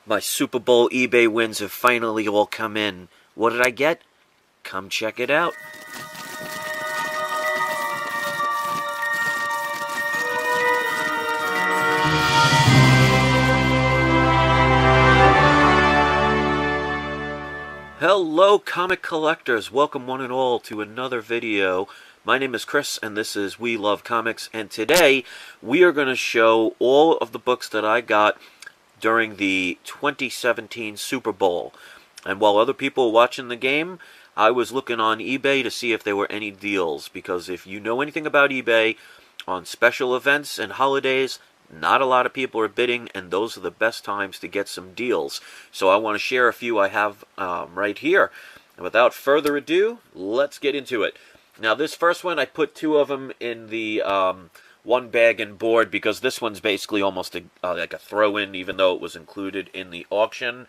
My Super Bowl eBay wins have finally all come in. What did I get? Come check it out. Hello comic collectors, welcome one and all to another video. My name is Chris and this is We Love Comics, and today we are going to show all of the books that I got during the 2017 Super Bowl. And while other people were watching the game, I was looking on eBay to see if there were any deals, because if you know anything about eBay, on special events and holidays, not a lot of people are bidding, and those are the best times to get some deals. So I want to share a few I have right here. And without further ado, let's get into it. Now this first one, I put two of them in the one bag and board, because this one's basically almost like a throw-in, even though it was included in the auction.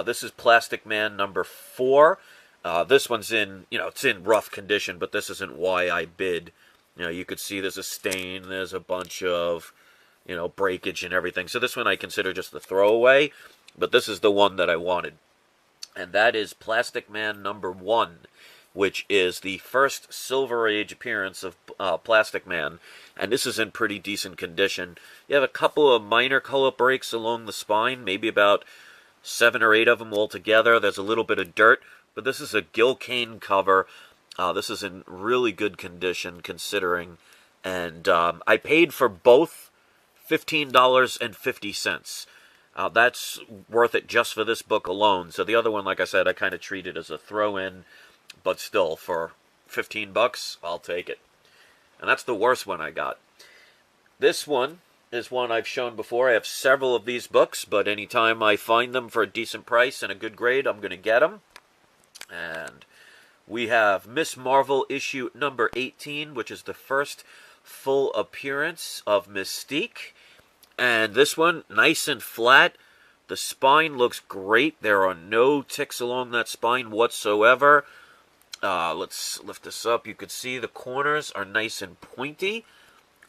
This is SpiderMan number 4. This one's in, it's in rough condition, but this isn't why I bid. You could see there's a stain, there's a bunch of, breakage and everything. So this one I consider just the throwaway, but this is the one that I wanted. And that is SpiderMan number 1, which is the first Silver Age appearance of SpiderMan. And this is in pretty decent condition. You have a couple of minor color breaks along the spine, maybe about 7 or 8 of them altogether. There's a little bit of dirt, but this is a Gil Kane cover. This is in really good condition, considering. And I paid for both $15.50. That's worth it just for this book alone. So the other one, like I said, I kind of treat it as a throw-in, but still, for 15 bucks, I'll take it. And that's the worst one I got. This one is one I've shown before. I have several of these books, but anytime I find them for a decent price and a good grade, I'm going to get them. And we have Miss Marvel issue number 18, which is the first full appearance of Mystique. And this one, nice and flat. The spine looks great. There are no ticks along that spine whatsoever. Let's lift this up. You can see the corners are nice and pointy.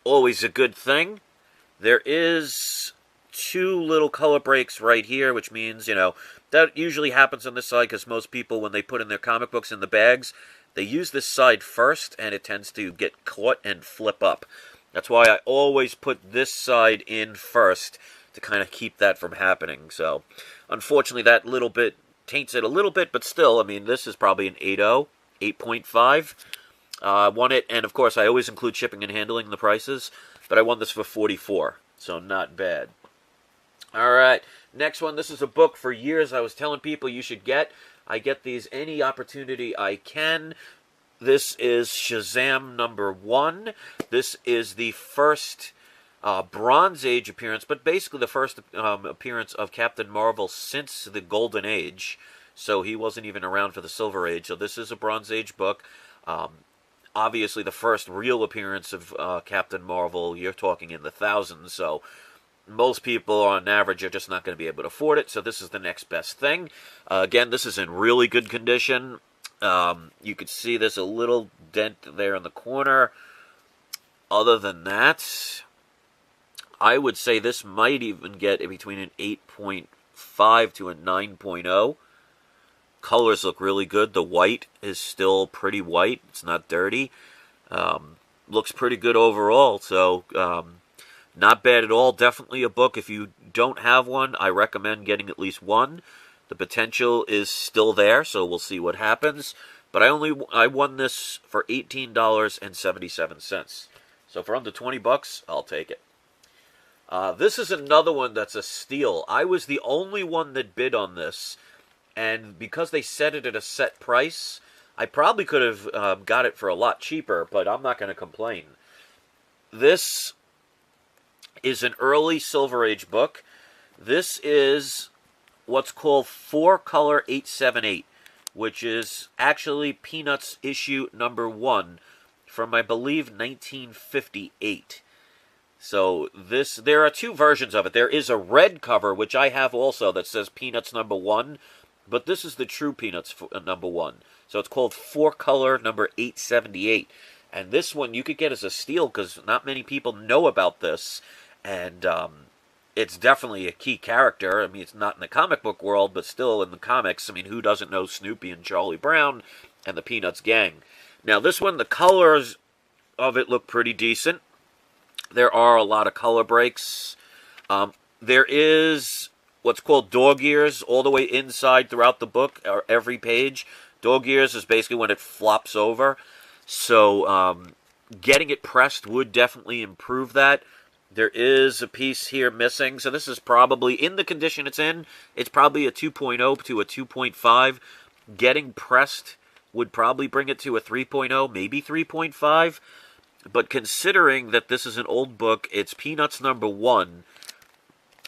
Always a good thing. There is 2 little color breaks right here, which means, that usually happens on this side, because most people, when they put in their comic books in the bags, they use this side first, and it tends to get caught and flip up. That's why I always put this side in first, to kind of keep that from happening. So, unfortunately, that little bit taints it a little bit, but still, this is probably an 8.0, 8.5. I won it, and of course, I always include shipping and handling in the prices, but I won this for $44, so not bad. Alright, next one. This is a book for years I was telling people you should get. I get these any opportunity I can. This is Shazam number 1. This is the first Bronze Age appearance, but basically the first appearance of Captain Marvel since the Golden Age. So he wasn't even around for the Silver Age. So this is a Bronze Age book. Obviously the first real appearance of Captain Marvel, you're talking in the thousands, so most people on average are just not going to be able to afford it, so this is the next best thing. Again, this is in really good condition. You could see there's a little dent there in the corner. Other than that, I would say this might even get between an 8.5 to a 9.0. Colors look really good. The white is still pretty white. It's not dirty. Looks pretty good overall, so not bad at all. Definitely a book. If you don't have one, I recommend getting at least one. The potential is still there, so we'll see what happens. But I won this for $18.77. So for under 20 bucks, I'll take it. This is another one that's a steal. I was the only one that bid on this, and because they set it at a set price, I probably could have got it for a lot cheaper, but I'm not going to complain. This is an early Silver Age book. This is what's called 4-color 878, which is actually Peanuts issue number 1 from, I believe, 1958. So there are 2 versions of it. There is a red cover, which I have also, that says Peanuts number 1, but this is the true Peanuts number 1. So it's called 4-color number 878. And this one you could get as a steal, because not many people know about this. And it's definitely a key character. I mean, it's not in the comic book world, but still in the comics. I mean, who doesn't know Snoopy and Charlie Brown and the Peanuts gang? Now, this one, the colors of it look pretty decent. There are a lot of color breaks. There is what's called dog ears all the way inside throughout the book, or every page. Dog ears is basically when it flops over. So getting it pressed would definitely improve that. There is a piece here missing. So this is probably, in the condition it's in, it's probably a 2.0 to a 2.5. Getting pressed would probably bring it to a 3.0, maybe 3.5. But considering that this is an old book, it's Peanuts #1,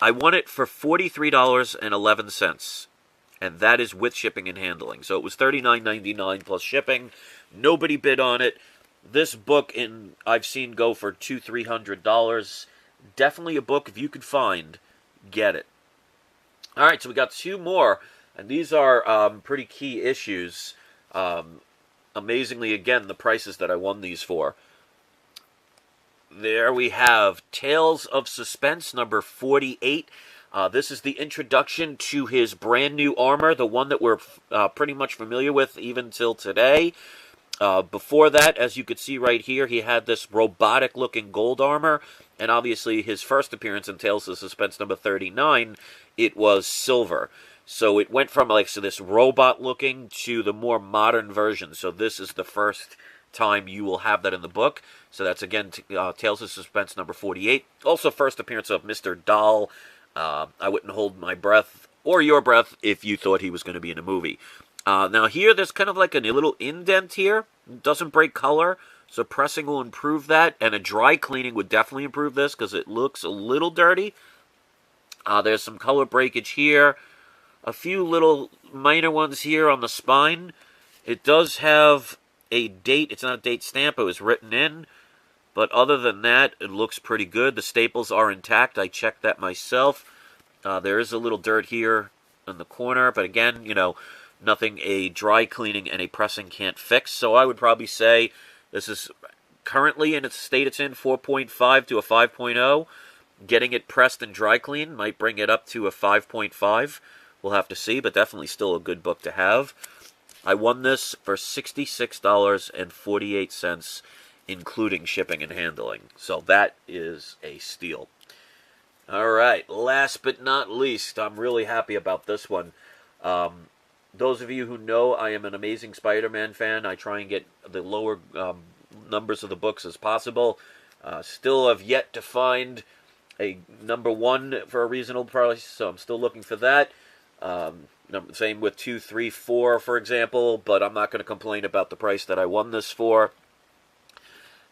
I want it for $43.11. And that is with shipping and handling. So it was $39.99 plus shipping. Nobody bid on it. This book I've seen go for $200-300. Definitely a book, if you could find, get it. All right, so we got two more, and these are pretty key issues. Amazingly, again, the prices that I won these for. There we have Tales of Suspense #48. This is the introduction to his brand new armor, the one that we're pretty much familiar with even till today. Before that, as you could see right here, he had this robotic-looking gold armor, and obviously his first appearance in Tales of Suspense #39, it was silver. So it went from this robot-looking to the more modern version. So this is the first time you will have that in the book. So that's, again, Tales of Suspense #48. Also, first appearance of Mr. Doll. I wouldn't hold my breath, or your breath, if you thought he was going to be in a movie. Now here, there's kind of like a little indent here. It doesn't break color, so pressing will improve that, and a dry cleaning would definitely improve this, because it looks a little dirty. There's some color breakage here. A few little minor ones here on the spine. It does have a date. It's not a date stamp. It was written in. But other than that, it looks pretty good. The staples are intact. I checked that myself. There is a little dirt here in the corner. But again, nothing a dry cleaning and a pressing can't fix. So I would probably say this is currently in its state it's in, 4.5 to a 5.0. Getting it pressed and dry cleaned might bring it up to a 5.5. We'll have to see, but definitely still a good book to have. I won this for $66.48, including shipping and handling. So that is a steal. All right, last but not least, I'm really happy about this one. Those of you who know I am an Amazing Spider-Man fan, I try and get the lower numbers of the books as possible. Still have yet to find a #1 for a reasonable price, so I'm still looking for that. Same with 2, 3, 4, for example, but I'm not going to complain about the price that I won this for.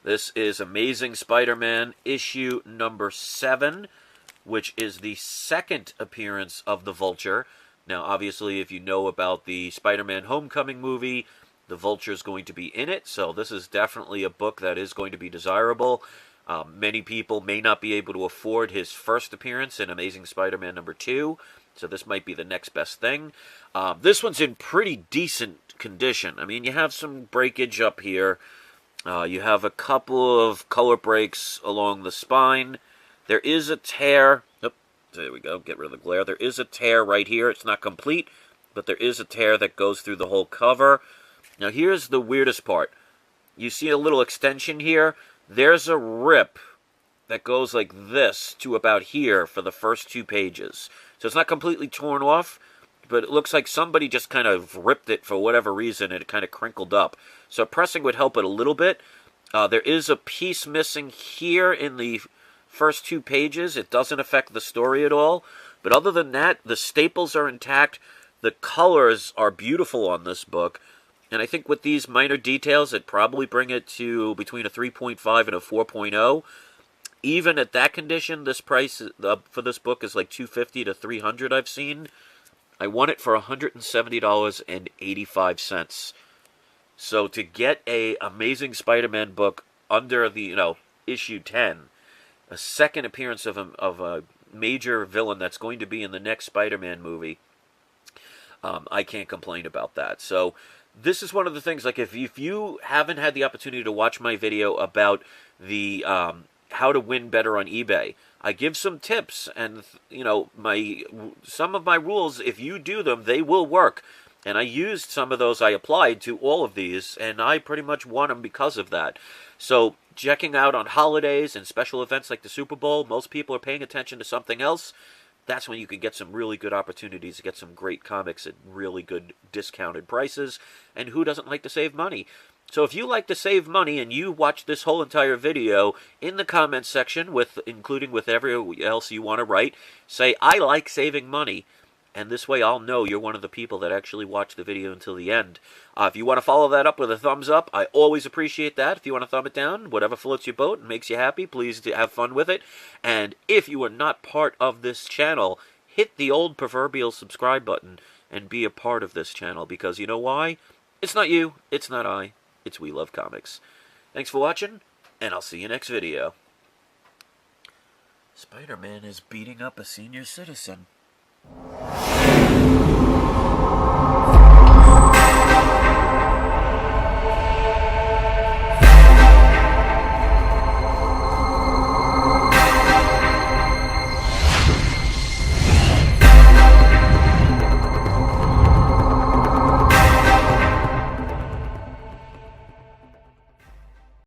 This is Amazing Spider-Man issue #7, which is the second appearance of the Vulture. Now, obviously, if you know about the Spider-Man Homecoming movie, the Vulture is going to be in it, so this is definitely a book that is going to be desirable. Many people may not be able to afford his first appearance in Amazing Spider-Man #2, so this might be the next best thing. This one's in pretty decent condition. I mean, you have some breakage up here. You have a couple of color breaks along the spine. There is a tear. Oh, there we go. Get rid of the glare. There is a tear right here. It's not complete, but there is a tear that goes through the whole cover. Now, here's the weirdest part. You see a little extension here. There's a rip that goes like this to about here for the first 2 pages. So it's not completely torn off, but it looks like somebody just kind of ripped it for whatever reason, and it kind of crinkled up. So pressing would help it a little bit. There is a piece missing here in the first 2 pages. It doesn't affect the story at all. But other than that, the staples are intact. The colors are beautiful on this book. And I think with these minor details, it'd probably bring it to between a 3.5 and a 4.0. Even at that condition, this price for this book is like $250 to $300 I've seen. I won it for $170.85. So to get a Amazing Spider-Man book under the, issue 10, a second appearance of a major villain that's going to be in the next Spider-Man movie, I can't complain about that. So this is one of the things, like if you haven't had the opportunity to watch my video about the how to win better on eBay, I give some tips, and you know, some of my rules, if you do them, they will work. And I used some of those, I applied to all of these, and I pretty much won them because of that. So, checking out on holidays and special events like the Super Bowl, most people are paying attention to something else. That's when you can get some really good opportunities to get some great comics at really good discounted prices. And who doesn't like to save money? So if you like to save money and you watch this whole entire video, in the comments section, including with everyone else you want to write, say, I like saving money. And this way I'll know you're one of the people that actually watch the video until the end. If you want to follow that up with a thumbs up, I always appreciate that. If you want to thumb it down, whatever floats your boat and makes you happy, please have fun with it. And if you are not part of this channel, hit the old proverbial subscribe button and be a part of this channel. Because you know why? It's not you, it's not I, it's We Love Comics. Thanks for watching, and I'll see you next video. Spider-Man is beating up a senior citizen.